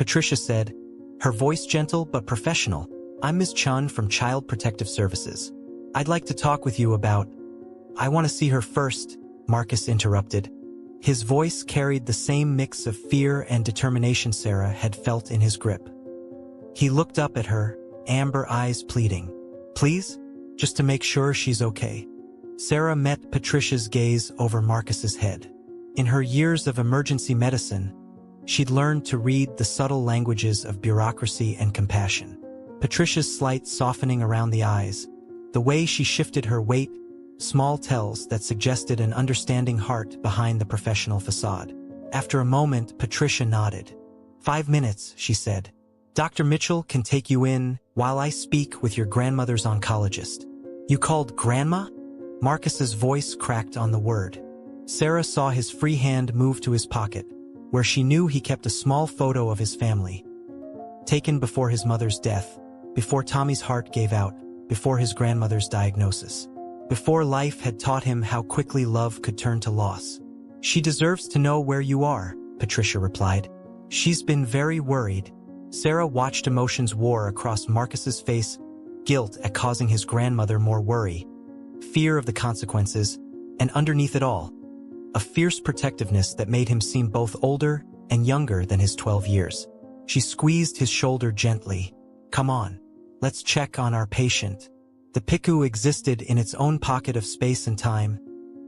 Patricia said, her voice gentle but professional. "I'm Ms. Chun from Child Protective Services. I'd like to talk with you about—" "I want to see her first," Marcus interrupted. His voice carried the same mix of fear and determination Sarah had felt in his grip. He looked up at her, amber eyes pleading. "Please? Just to make sure she's okay." Sarah met Patricia's gaze over Marcus's head. In her years of emergency medicine, she'd learned to read the subtle languages of bureaucracy and compassion. Patricia's slight softening around the eyes, the way she shifted her weight, small tells that suggested an understanding heart behind the professional facade. After a moment, Patricia nodded. 5 minutes, she said. "Dr. Mitchell can take you in while I speak with your grandmother's oncologist." "You called Grandma?" Marcus's voice cracked on the word. Sarah saw his free hand move to his pocket, where she knew he kept a small photo of his family. Taken before his mother's death, before Tommy's heart gave out, before his grandmother's diagnosis. Before life had taught him how quickly love could turn to loss. "She deserves to know where you are," Patricia replied. "She's been very worried." Sarah watched emotions war across Marcus's face, guilt at causing his grandmother more worry, fear of the consequences, and underneath it all, a fierce protectiveness that made him seem both older and younger than his 12 years. She squeezed his shoulder gently. "Come on, let's check on our patient." The PICU existed in its own pocket of space and time,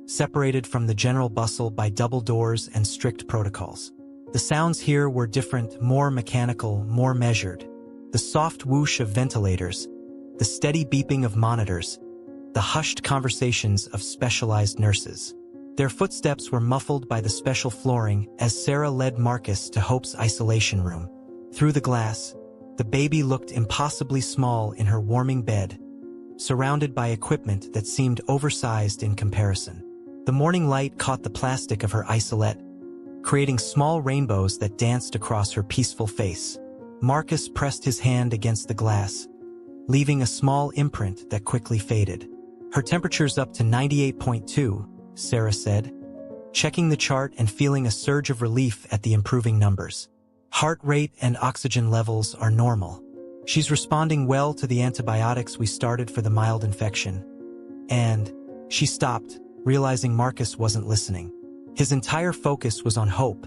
separated from the general bustle by double doors and strict protocols. The sounds here were different, more mechanical, more measured. The soft whoosh of ventilators, the steady beeping of monitors, the hushed conversations of specialized nurses. Their footsteps were muffled by the special flooring as Sarah led Marcus to Hope's isolation room. Through the glass, the baby looked impossibly small in her warming bed, surrounded by equipment that seemed oversized in comparison. The morning light caught the plastic of her isolette, creating small rainbows that danced across her peaceful face. Marcus pressed his hand against the glass, leaving a small imprint that quickly faded. "Her temperature's up to 98.2, Sarah said, checking the chart and feeling a surge of relief at the improving numbers. "Heart rate and oxygen levels are normal. She's responding well to the antibiotics we started for the mild infection." And she stopped, realizing Marcus wasn't listening. His entire focus was on Hope,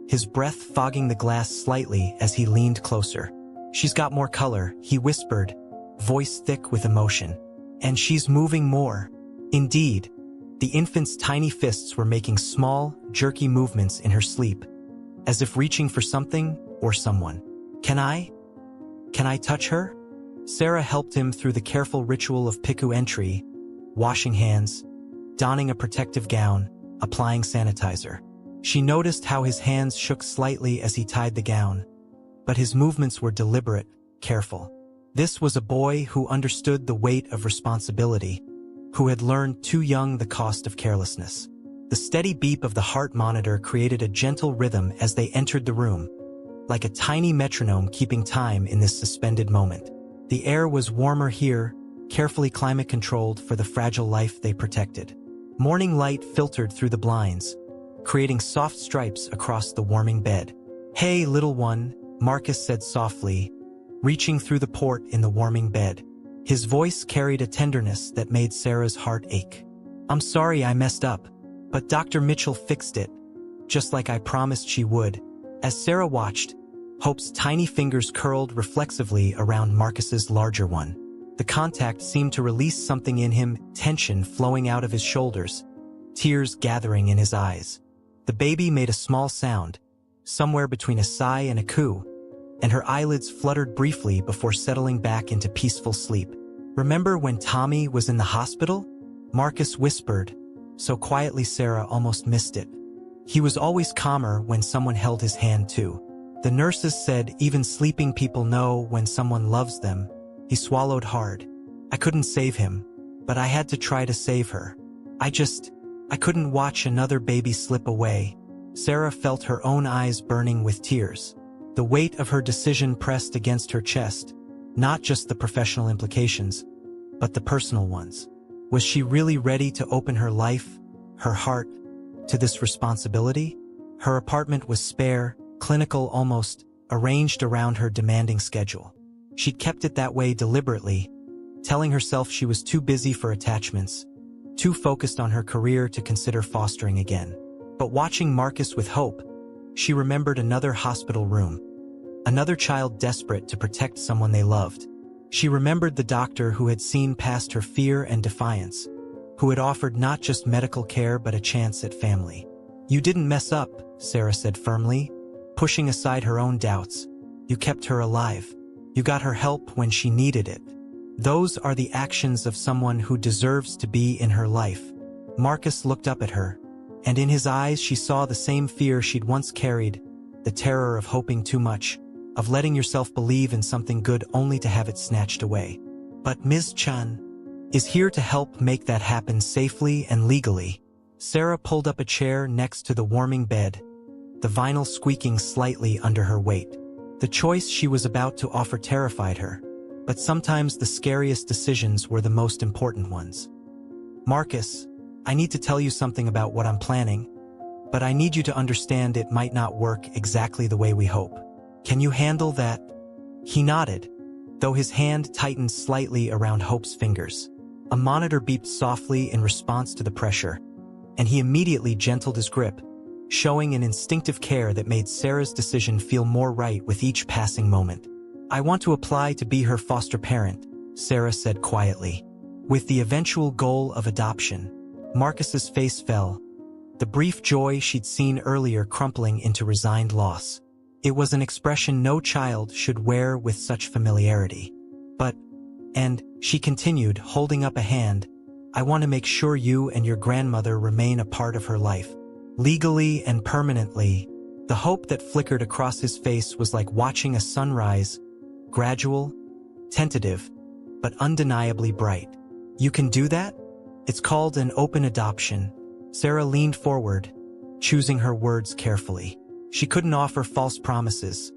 his breath fogging the glass slightly as he leaned closer. "She's got more color," he whispered, voice thick with emotion. "And she's moving more." Indeed, the infant's tiny fists were making small, jerky movements in her sleep, as if reaching for something or someone. Can I touch her?" Sarah helped him through the careful ritual of PICU entry, washing hands, donning a protective gown, applying sanitizer. She noticed how his hands shook slightly as he tied the gown, but his movements were deliberate, careful. This was a boy who understood the weight of responsibility, who had learned too young the cost of carelessness. The steady beep of the heart monitor created a gentle rhythm as they entered the room, like a tiny metronome keeping time in this suspended moment. The air was warmer here, carefully climate-controlled for the fragile life they protected. Morning light filtered through the blinds, creating soft stripes across the warming bed. "Hey, little one," Marcus said softly, reaching through the port in the warming bed. His voice carried a tenderness that made Sarah's heart ache. "I'm sorry I messed up, but Dr. Mitchell fixed it, just like I promised she would." As Sarah watched, Hope's tiny fingers curled reflexively around Marcus's larger one. The contact seemed to release something in him, tension flowing out of his shoulders, tears gathering in his eyes. The baby made a small sound, somewhere between a sigh and a coo, and her eyelids fluttered briefly before settling back into peaceful sleep. "Remember when Tommy was in the hospital?" Marcus whispered, so quietly Sarah almost missed it. He was always calmer when someone held his hand too. The nurses said even sleeping people know when someone loves them. He swallowed hard. "I couldn't save him, but I had to try to save her. I couldn't watch another baby slip away." Sarah felt her own eyes burning with tears. The weight of her decision pressed against her chest, not just the professional implications, but the personal ones. Was she really ready to open her life, her heart, to this responsibility? Her apartment was spare, clinical almost, arranged around her demanding schedule. She'd kept it that way deliberately, telling herself she was too busy for attachments, too focused on her career to consider fostering again. But watching Marcus with hope, she remembered another hospital room, another child desperate to protect someone they loved. She remembered the doctor who had seen past her fear and defiance, who had offered not just medical care but a chance at family. "You didn't mess up," Sarah said firmly, pushing aside her own doubts. "You kept her alive. You got her help when she needed it. Those are the actions of someone who deserves to be in her life." Marcus looked up at her, and in his eyes she saw the same fear she'd once carried, the terror of hoping too much, of letting yourself believe in something good only to have it snatched away. "But Ms. Chun is here to help make that happen safely and legally." Sarah pulled up a chair next to the warming bed, the vinyl squeaking slightly under her weight. The choice she was about to offer terrified her, but sometimes the scariest decisions were the most important ones. "Marcus, I need to tell you something about what I'm planning, but I need you to understand it might not work exactly the way we hope. Can you handle that?" He nodded, though his hand tightened slightly around Hope's fingers. A monitor beeped softly in response to the pressure, and he immediately gentled his grip, showing an instinctive care that made Sarah's decision feel more right with each passing moment. "I want to apply to be her foster parent," Sarah said quietly, "with the eventual goal of adoption." Marcus's face fell, the brief joy she'd seen earlier crumpling into resigned loss. It was an expression no child should wear with such familiarity. And she continued, holding up a hand, "I want to make sure you and your grandmother remain a part of her life, legally and permanently." The hope that flickered across his face was like watching a sunrise, gradual, tentative, but undeniably bright. "You can do that? It's called an open adoption." Sarah leaned forward, choosing her words carefully. She couldn't offer false promises,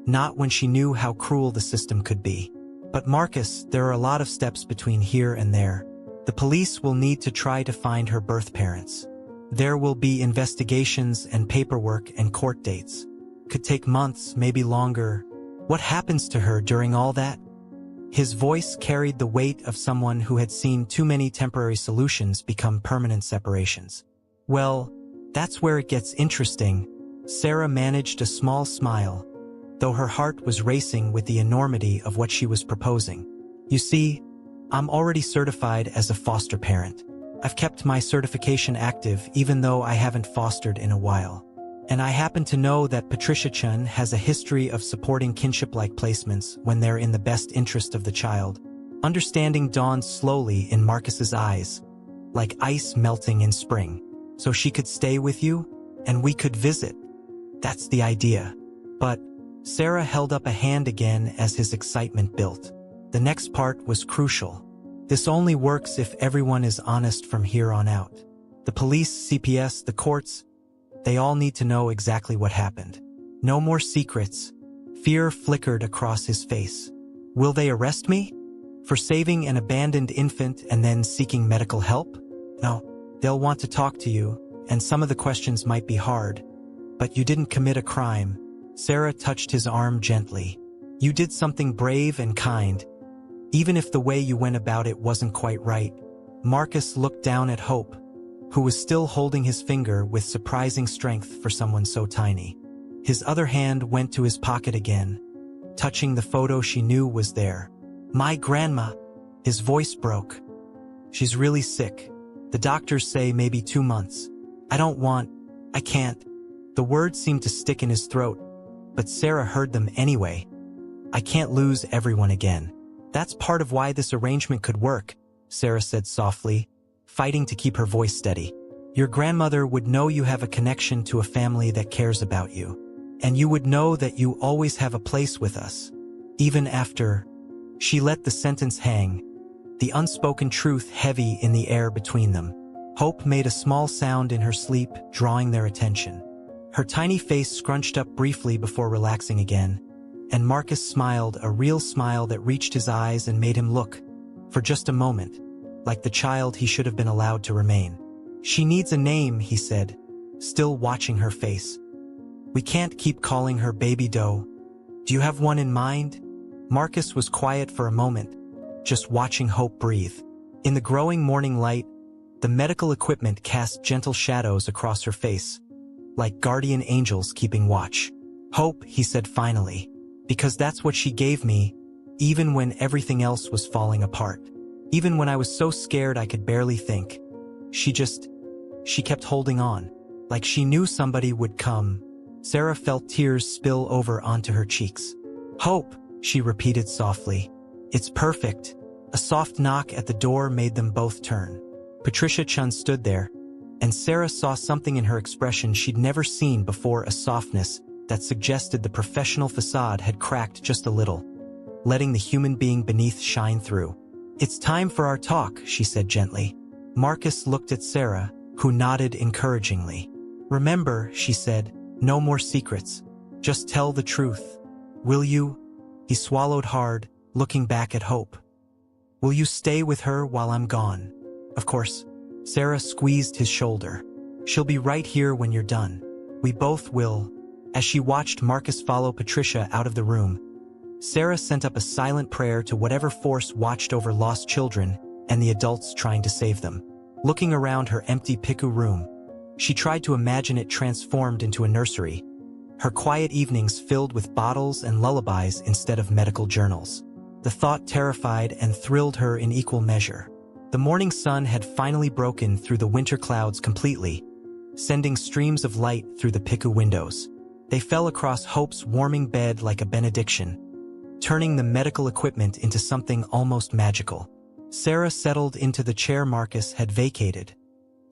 not when she knew how cruel the system could be. "But Marcus, there are a lot of steps between here and there. The police will need to try to find her birth parents. There will be investigations and paperwork and court dates. Could take months, maybe longer. What happens to her during all that?" His voice carried the weight of someone who had seen too many temporary solutions become permanent separations. "Well, that's where it gets interesting." Sarah managed a small smile, though her heart was racing with the enormity of what she was proposing. "You see, I'm already certified as a foster parent. I've kept my certification active even though I haven't fostered in a while. And I happen to know that Patricia Chun has a history of supporting kinship-like placements when they're in the best interest of the child." Understanding dawned slowly in Marcus's eyes, like ice melting in spring. "So she could stay with you, and we could visit." "That's the idea." But Sarah held up a hand again as his excitement built. The next part was crucial. "This only works if everyone is honest from here on out. The police, CPS, the courts, they all need to know exactly what happened. No more secrets." Fear flickered across his face. "Will they arrest me? For saving an abandoned infant and then seeking medical help?" "No, they'll want to talk to you, and some of the questions might be hard. But you didn't commit a crime." Sarah touched his arm gently. "You did something brave and kind, even if the way you went about it wasn't quite right." Marcus looked down at Hope, who was still holding his finger with surprising strength for someone so tiny. His other hand went to his pocket again, touching the photo she knew was there. "My grandma." His voice broke. "She's really sick. The doctors say maybe 2 months. I can't." The words seemed to stick in his throat, but Sarah heard them anyway. "I can't lose everyone again." "That's part of why this arrangement could work," Sarah said softly, fighting to keep her voice steady. "Your grandmother would know you have a connection to a family that cares about you. And you would know that you always have a place with us. Even after—" She let the sentence hang, the unspoken truth heavy in the air between them. Hope made a small sound in her sleep, drawing their attention. Her tiny face scrunched up briefly before relaxing again, and Marcus smiled, a real smile that reached his eyes and made him look, for just a moment, like the child he should have been allowed to remain. "She needs a name," he said, still watching her face. "We can't keep calling her Baby Doe." Do you have one in mind? Marcus was quiet for a moment, just watching Hope breathe. In the growing morning light, the medical equipment cast gentle shadows across her face, like guardian angels keeping watch. Hope, he said finally, because that's what she gave me, even when everything else was falling apart. Even when I was so scared I could barely think. She kept holding on, like she knew somebody would come. Sarah felt tears spill over onto her cheeks. Hope, she repeated softly. It's perfect. A soft knock at the door made them both turn. Patricia Chun stood there, and Sarah saw something in her expression she'd never seen before, a softness that suggested the professional facade had cracked just a little, letting the human being beneath shine through. It's time for our talk, she said gently. Marcus looked at Sarah, who nodded encouragingly. Remember, she said, no more secrets. Just tell the truth. Will you? He swallowed hard, looking back at Hope. Will you stay with her while I'm gone? Of course. Sarah squeezed his shoulder. She'll be right here when you're done. We both will. As she watched Marcus follow Patricia out of the room, Sarah sent up a silent prayer to whatever force watched over lost children and the adults trying to save them. Looking around her empty PICU room, she tried to imagine it transformed into a nursery, her quiet evenings filled with bottles and lullabies instead of medical journals. The thought terrified and thrilled her in equal measure. The morning sun had finally broken through the winter clouds completely, sending streams of light through the PICU windows. They fell across Hope's warming bed like a benediction, turning the medical equipment into something almost magical. Sarah settled into the chair Marcus had vacated,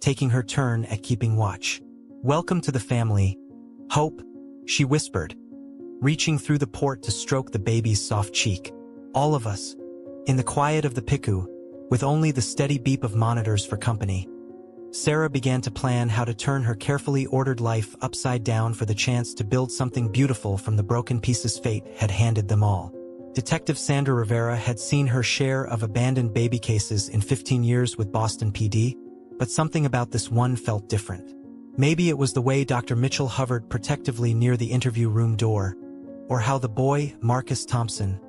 taking her turn at keeping watch. Welcome to the family, Hope, she whispered, reaching through the port to stroke the baby's soft cheek. All of us, in the quiet of the PICU, with only the steady beep of monitors for company. Sarah began to plan how to turn her carefully ordered life upside down for the chance to build something beautiful from the broken pieces fate had handed them all. Detective Sandra Rivera had seen her share of abandoned baby cases in 15 years with Boston PD, but something about this one felt different. Maybe it was the way Dr. Mitchell hovered protectively near the interview room door, or how the boy, Marcus Thompson,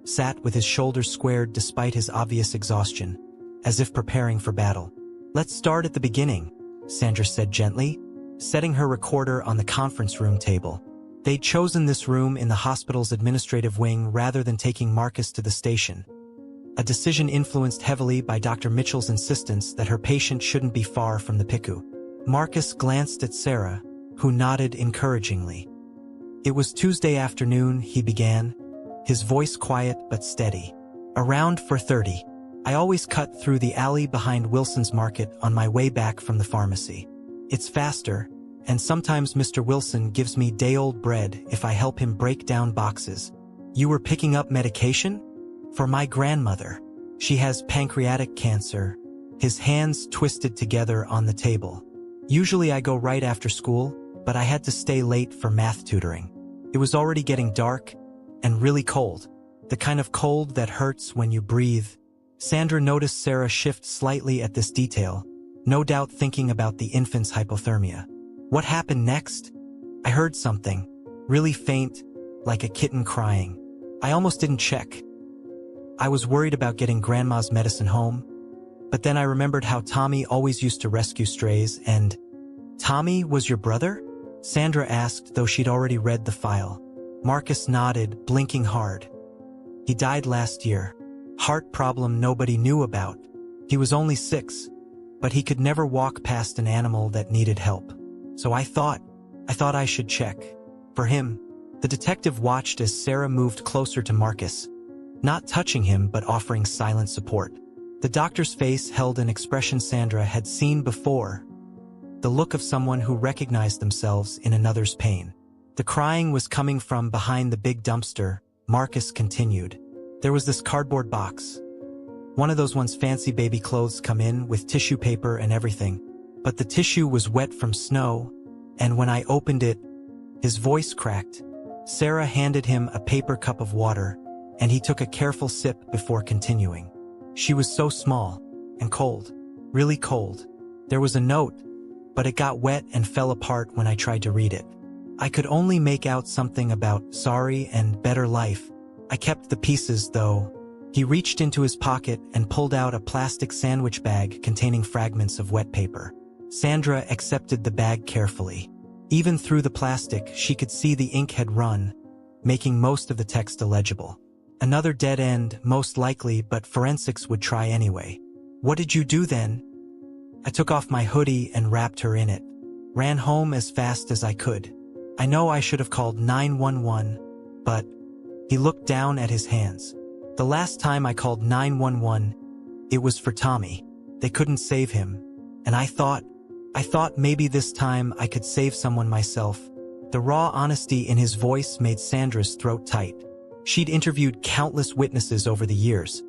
sat with his shoulders squared despite his obvious exhaustion, as if preparing for battle. Let's start at the beginning, Sandra said gently, setting her recorder on the conference room table. They'd chosen this room in the hospital's administrative wing rather than taking Marcus to the station, a decision influenced heavily by Dr. Mitchell's insistence that her patient shouldn't be far from the PICU. Marcus glanced at Sarah, who nodded encouragingly. It was Tuesday afternoon, he began, his voice quiet but steady. Around 4:30. I always cut through the alley behind Wilson's Market on my way back from the pharmacy. It's faster, and sometimes Mr. Wilson gives me day-old bread if I help him break down boxes. You were picking up medication? For my grandmother. She has pancreatic cancer. His hands twisted together on the table. Usually I go right after school, but I had to stay late for math tutoring. It was already getting dark and really cold. The kind of cold that hurts when you breathe. Sandra noticed Sarah shift slightly at this detail, no doubt thinking about the infant's hypothermia. What happened next? I heard something, really faint, like a kitten crying. I almost didn't check. I was worried about getting Grandma's medicine home, but then I remembered how Tommy always used to rescue strays and... Tommy was your brother? Sandra asked, though she'd already read the file. Marcus nodded, blinking hard. He died last year. Heart problem nobody knew about. He was only 6, but he could never walk past an animal that needed help. So I thought I should check. For him. The detective watched as Sarah moved closer to Marcus, not touching him but offering silent support. The doctor's face held an expression Sandra had seen before, the look of someone who recognized themselves in another's pain. The crying was coming from behind the big dumpster, Marcus continued. There was this cardboard box. One of those ones fancy baby clothes come in with tissue paper and everything. But the tissue was wet from snow, and when I opened it, his voice cracked. Sarah handed him a paper cup of water, and he took a careful sip before continuing. She was so small and cold, really cold. There was a note, but it got wet and fell apart when I tried to read it. I could only make out something about sorry and better life. I kept the pieces, though. He reached into his pocket and pulled out a plastic sandwich bag containing fragments of wet paper. Sandra accepted the bag carefully. Even through the plastic, she could see the ink had run, making most of the text illegible. Another dead end, most likely, but forensics would try anyway. What did you do then? I took off my hoodie and wrapped her in it. Ran home as fast as I could. I know I should have called 911, but... He looked down at his hands. The last time I called 911, it was for Tommy. They couldn't save him. And I thought maybe this time I could save someone myself. The raw honesty in his voice made Sandra's throat tight. She'd interviewed countless witnesses over the years,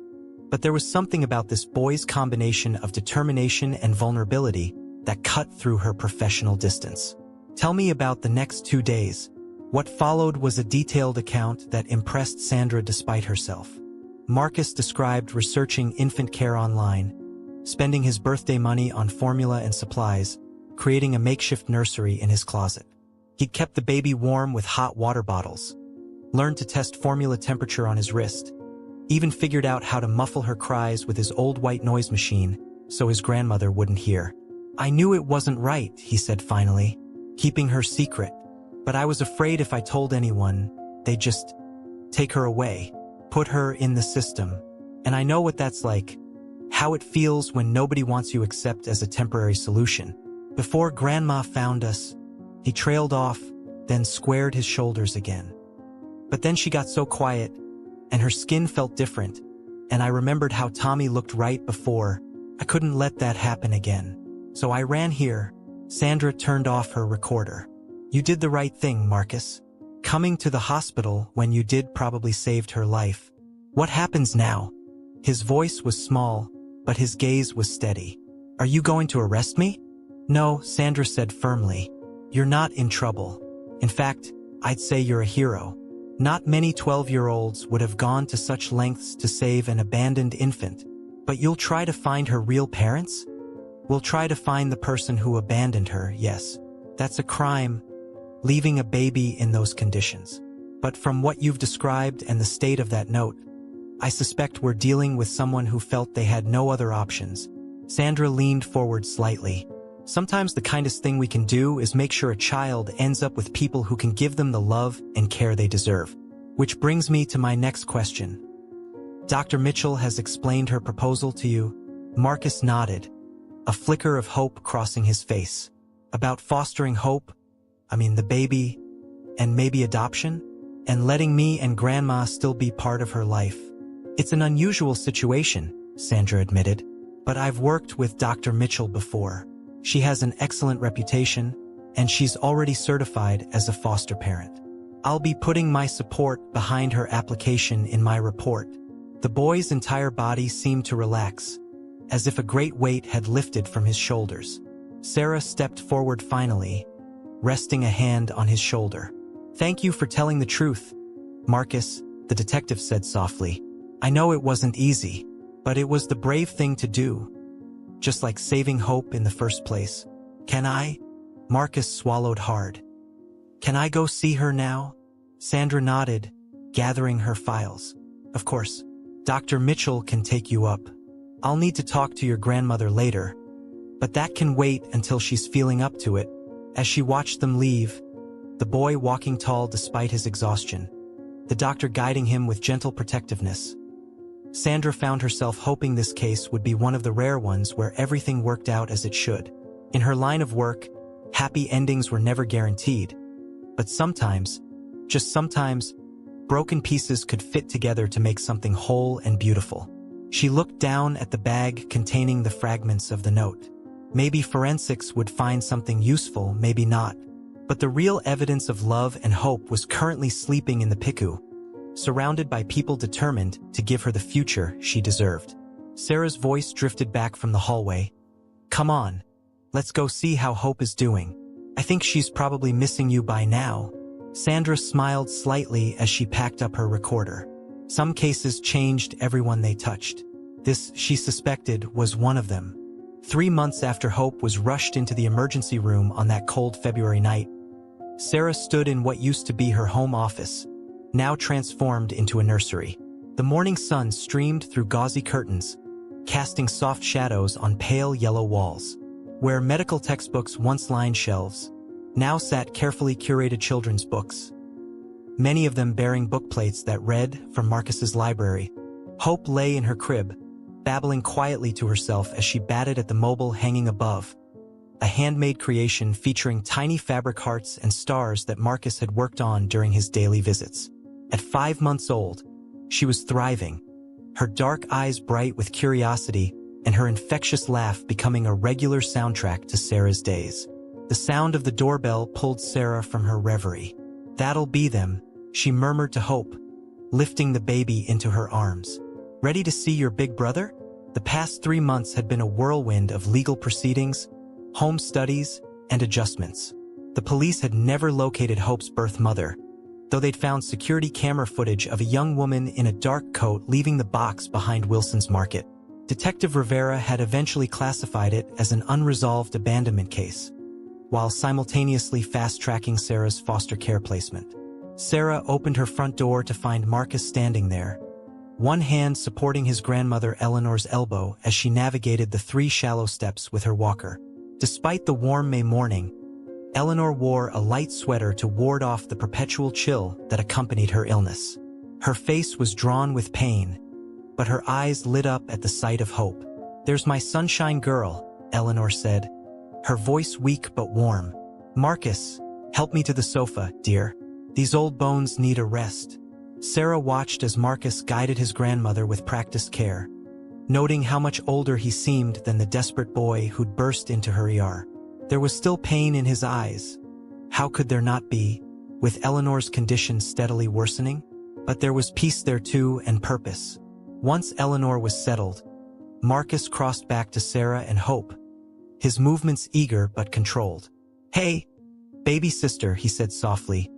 but there was something about this boy's combination of determination and vulnerability that cut through her professional distance. Tell me about the next 2 days. What followed was a detailed account that impressed Sandra despite herself. Marcus described researching infant care online, spending his birthday money on formula and supplies, creating a makeshift nursery in his closet. He'd kept the baby warm with hot water bottles, learned to test formula temperature on his wrist, even figured out how to muffle her cries with his old white noise machine so his grandmother wouldn't hear. I knew it wasn't right, he said finally, keeping her secret. But I was afraid if I told anyone, they'd just take her away, put her in the system. And I know what that's like, how it feels when nobody wants you except as a temporary solution. Before Grandma found us, he trailed off, then squared his shoulders again. But then she got so quiet, and her skin felt different, and I remembered how Tommy looked right before. I couldn't let that happen again. So I ran here. Sandra turned off her recorder. You did the right thing, Marcus. Coming to the hospital when you did probably saved her life. What happens now? His voice was small, but his gaze was steady. Are you going to arrest me? No, Sandra said firmly. You're not in trouble. In fact, I'd say you're a hero. Not many 12-year-olds would have gone to such lengths to save an abandoned infant. But you'll try to find her real parents? We'll try to find the person who abandoned her, yes. That's a crime, leaving a baby in those conditions. But from what you've described and the state of that note, I suspect we're dealing with someone who felt they had no other options. Sandra leaned forward slightly. Sometimes the kindest thing we can do is make sure a child ends up with people who can give them the love and care they deserve. Which brings me to my next question. Dr. Mitchell has explained her proposal to you? Marcus nodded, a flicker of hope crossing his face. About fostering hope, the baby, and maybe adoption, and letting me and Grandma still be part of her life. It's an unusual situation, Sandra admitted, but I've worked with Dr. Mitchell before. She has an excellent reputation, and she's already certified as a foster parent. I'll be putting my support behind her application in my report. The boy's entire body seemed to relax, as if a great weight had lifted from his shoulders. Sarah stepped forward finally, resting a hand on his shoulder. Thank you for telling the truth, Marcus, the detective said softly. I know it wasn't easy, but it was the brave thing to do. Just like saving hope in the first place. Can I? Marcus swallowed hard. Can I go see her now? Sandra nodded, gathering her files. Of course. Dr. Mitchell can take you up. I'll need to talk to your grandmother later, but that can wait until she's feeling up to it. As she watched them leave, the boy walking tall despite his exhaustion, the doctor guiding him with gentle protectiveness, Sandra found herself hoping this case would be one of the rare ones where everything worked out as it should. In her line of work, happy endings were never guaranteed, but sometimes, just sometimes, broken pieces could fit together to make something whole and beautiful. She looked down at the bag containing the fragments of the note. Maybe forensics would find something useful, maybe not. But the real evidence of love and hope was currently sleeping in the PICU, surrounded by people determined to give her the future she deserved. Sarah's voice drifted back from the hallway. Come on, let's go see how Hope is doing. I think she's probably missing you by now. Sandra smiled slightly as she packed up her recorder. Some cases changed everyone they touched. This, she suspected, was one of them. 3 months after Hope was rushed into the emergency room on that cold February night, Sarah stood in what used to be her home office, now transformed into a nursery. The morning sun streamed through gauzy curtains, casting soft shadows on pale yellow walls. Where medical textbooks once lined shelves, now sat carefully curated children's books, many of them bearing bookplates that read from Marcus's library. Hope lay in her crib, babbling quietly to herself as she batted at the mobile hanging above, a handmade creation featuring tiny fabric hearts and stars that Marcus had worked on during his daily visits. At 5 months old, she was thriving, her dark eyes bright with curiosity and her infectious laugh becoming a regular soundtrack to Sarah's days. The sound of the doorbell pulled Sarah from her reverie. "That'll be them," she murmured to Hope, lifting the baby into her arms. "Ready to see your big brother?" The past 3 months had been a whirlwind of legal proceedings, home studies, and adjustments. The police had never located Hope's birth mother, though they'd found security camera footage of a young woman in a dark coat leaving the box behind Wilson's Market. Detective Rivera had eventually classified it as an unresolved abandonment case, while simultaneously fast-tracking Sarah's foster care placement. Sarah opened her front door to find Marcus standing there, one hand supporting his grandmother Eleanor's elbow as she navigated the 3 shallow steps with her walker. Despite the warm May morning, Eleanor wore a light sweater to ward off the perpetual chill that accompanied her illness. Her face was drawn with pain, but her eyes lit up at the sight of Hope. "There's my sunshine girl," Eleanor said, her voice weak but warm. "Marcus, help me to the sofa, dear. These old bones need a rest." Sarah watched as Marcus guided his grandmother with practiced care, noting how much older he seemed than the desperate boy who'd burst into her ER. There was still pain in his eyes. How could there not be, with Eleanor's condition steadily worsening? But there was peace there too, and purpose. Once Eleanor was settled, Marcus crossed back to Sarah and Hope, his movements eager but controlled. "Hey, baby sister," he said softly,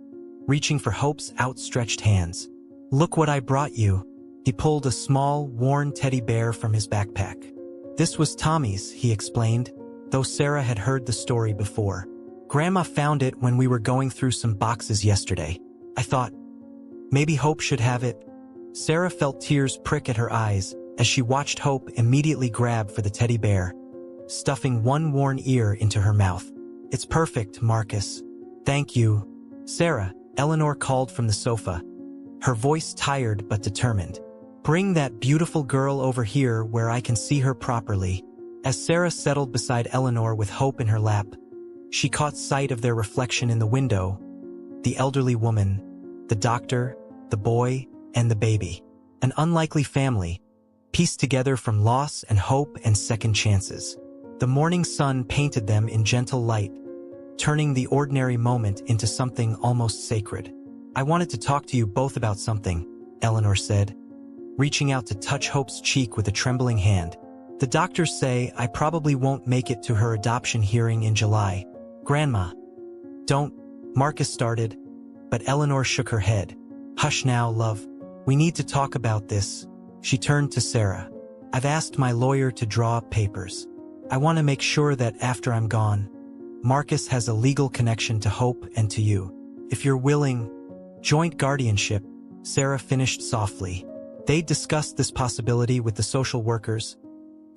reaching for Hope's outstretched hands. "Look what I brought you." He pulled a small, worn teddy bear from his backpack. "This was Tommy's," he explained, though Sarah had heard the story before. "Grandma found it when we were going through some boxes yesterday. I thought, maybe Hope should have it." Sarah felt tears prick at her eyes as she watched Hope immediately grab for the teddy bear, stuffing one worn ear into her mouth. "It's perfect, Marcus. Thank you." "Sarah," Eleanor called from the sofa, her voice tired but determined. "Bring that beautiful girl over here where I can see her properly." As Sarah settled beside Eleanor with Hope in her lap, she caught sight of their reflection in the window, the elderly woman, the doctor, the boy, and the baby. An unlikely family, pieced together from loss and hope and second chances. The morning sun painted them in gentle light, turning the ordinary moment into something almost sacred. "I wanted to talk to you both about something," Eleanor said, reaching out to touch Hope's cheek with a trembling hand. "The doctors say I probably won't make it to her adoption hearing in July." "Grandma." "Don't," Marcus started, but Eleanor shook her head. "Hush now, love. We need to talk about this." She turned to Sarah. "I've asked my lawyer to draw up papers. I want to make sure that after I'm gone, Marcus has a legal connection to Hope and to you. If you're willing, joint guardianship," Sarah finished softly. They'd discussed this possibility with the social workers,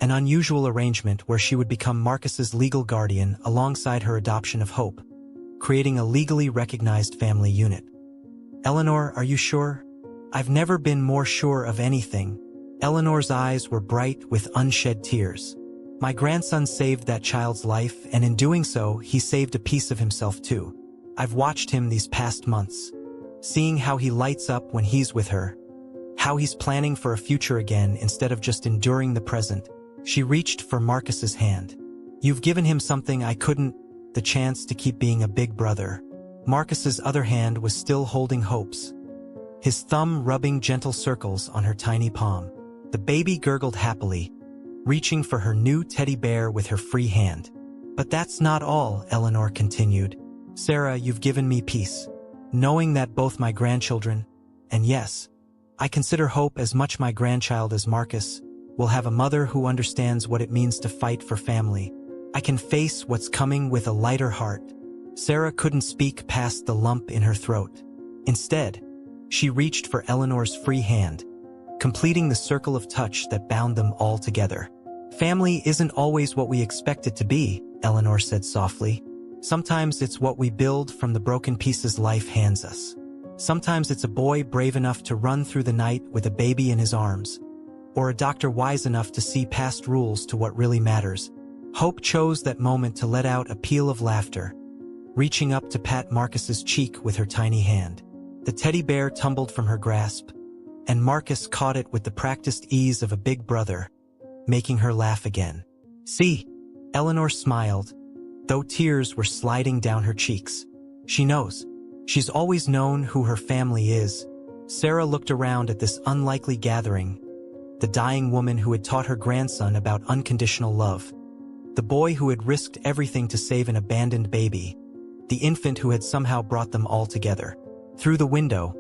an unusual arrangement where she would become Marcus's legal guardian alongside her adoption of Hope, creating a legally recognized family unit. "Eleanor, are you sure?" "I've never been more sure of anything." Eleanor's eyes were bright with unshed tears. "My grandson saved that child's life, and in doing so, he saved a piece of himself too. I've watched him these past months, seeing how he lights up when he's with her, how he's planning for a future again instead of just enduring the present." She reached for Marcus's hand. "You've given him something I couldn't, the chance to keep being a big brother." Marcus's other hand was still holding Hope's, his thumb rubbing gentle circles on her tiny palm. The baby gurgled happily, reaching for her new teddy bear with her free hand. "But that's not all," Eleanor continued. "Sarah, you've given me peace, knowing that both my grandchildren, and yes, I consider Hope as much my grandchild as Marcus, will have a mother who understands what it means to fight for family. I can face what's coming with a lighter heart." Sarah couldn't speak past the lump in her throat. Instead, she reached for Eleanor's free hand, completing the circle of touch that bound them all together. Family isn't always what we expect it to be, Eleanor said softly. Sometimes it's what we build from the broken pieces life hands us. Sometimes it's a boy brave enough to run through the night with a baby in his arms, or a doctor wise enough to see past rules to what really matters. Hope chose that moment to let out a peal of laughter, reaching up to pat Marcus's cheek with her tiny hand. The teddy bear tumbled from her grasp, and Marcus caught it with the practiced ease of a big brother, making her laugh again. See, Eleanor smiled, though tears were sliding down her cheeks. She knows. She's always known who her family is. Sarah looked around at this unlikely gathering, the dying woman who had taught her grandson about unconditional love, the boy who had risked everything to save an abandoned baby, the infant who had somehow brought them all together. Through the window,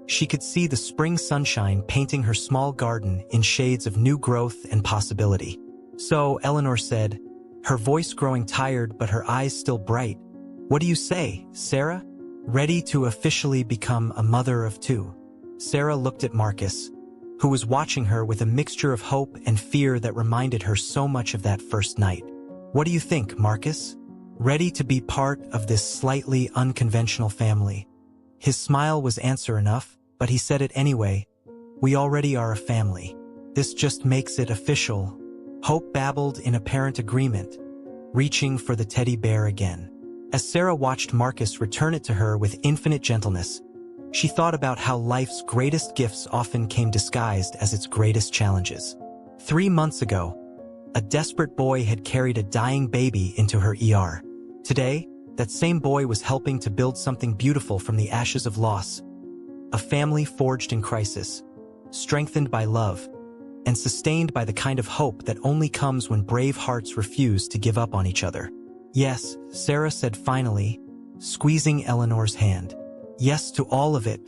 she could see the spring sunshine painting her small garden in shades of new growth and possibility. So, Eleanor said, her voice growing tired but her eyes still bright, "What do you say, Sarah? Ready to officially become a mother of two?" Sarah looked at Marcus, who was watching her with a mixture of hope and fear that reminded her so much of that first night. "What do you think, Marcus? Ready to be part of this slightly unconventional family?" His smile was answer enough, but he said it anyway. "We already are a family. This just makes it official." Hope babbled in apparent agreement, reaching for the teddy bear again. As Sarah watched Marcus return it to her with infinite gentleness, she thought about how life's greatest gifts often came disguised as its greatest challenges. 3 months ago, a desperate boy had carried a dying baby into her ER. Today, that same boy was helping to build something beautiful from the ashes of loss. A family forged in crisis, strengthened by love, and sustained by the kind of hope that only comes when brave hearts refuse to give up on each other. "Yes," Sarah said finally, squeezing Eleanor's hand. "Yes to all of it."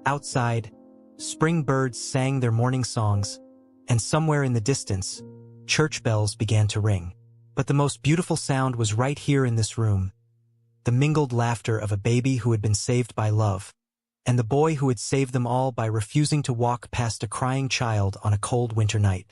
Outside, spring birds sang their morning songs, and somewhere in the distance, church bells began to ring. But the most beautiful sound was right here in this room, the mingled laughter of a baby who had been saved by love, and the boy who had saved them all by refusing to walk past a crying child on a cold winter night.